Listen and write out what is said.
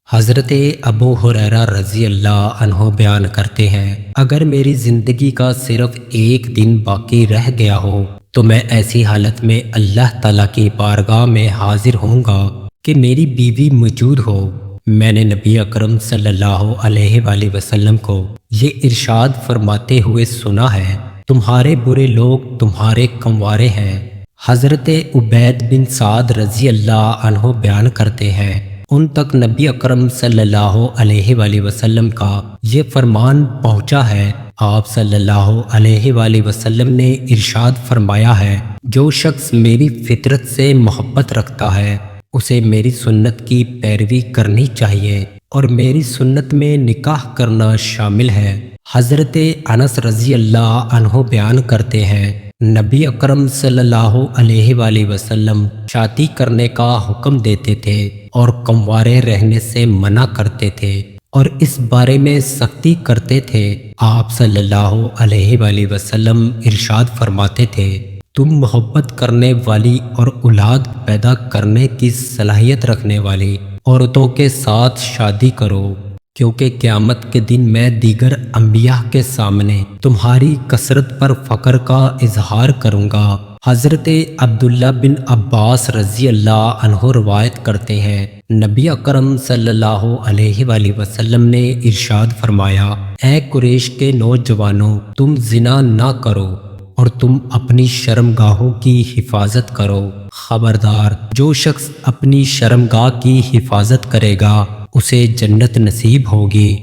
حضرت ابو ہریرہ رضی اللہ عنہ بیان کرتے ہیں، اگر میری زندگی کا صرف ایک دن باقی رہ گیا ہو تو میں ایسی حالت میں اللہ تعالیٰ کی بارگاہ میں حاضر ہوں گا کہ میری بیوی موجود ہو۔ میں نے نبی اکرم صلی اللہ علیہ وآلہ وسلم کو یہ ارشاد فرماتے ہوئے سنا ہے، تمہارے برے لوگ تمہارے کموارے ہیں۔ حضرت عبید بن سعد رضی اللہ عنہ بیان کرتے ہیں، ان تک نبی اکرم صلی اللہ علیہ وآلہ وسلم کا یہ فرمان پہنچا ہے۔ آپ صلی اللہ علیہ وآلہ وسلم نے ارشاد فرمایا ہے، جو شخص میری فطرت سے محبت رکھتا ہے اسے میری سنت کی پیروی کرنی چاہیے، اور میری سنت میں نکاح کرنا شامل ہے۔ حضرت انس رضی اللہ عنہ بیان کرتے ہیں، نبی اکرم صلی اللہ علیہ وآلہ وسلم شادی کرنے کا حکم دیتے تھے اور کنوارے رہنے سے منع کرتے تھے، اور اس بارے میں سختی کرتے تھے۔ آپ صلی اللہ علیہ وآلہ وسلم ارشاد فرماتے تھے، تم محبت کرنے والی اور اولاد پیدا کرنے کی صلاحیت رکھنے والی عورتوں کے ساتھ شادی کرو، کیونکہ قیامت کے دن میں دیگر انبیاء کے سامنے تمہاری کثرت پر فخر کا اظہار کروں گا۔ حضرت عبداللہ بن عباس رضی اللہ عنہ روایت کرتے ہیں، نبی اکرم صلی اللہ علیہ وآلہ وسلم نے ارشاد فرمایا، اے قریش کے نوجوانوں، تم زنا نہ کرو اور تم اپنی شرمگاہوں کی حفاظت کرو۔ خبردار، جو شخص اپنی شرمگاہ کی حفاظت کرے گا اسے جنت نصیب ہوگی۔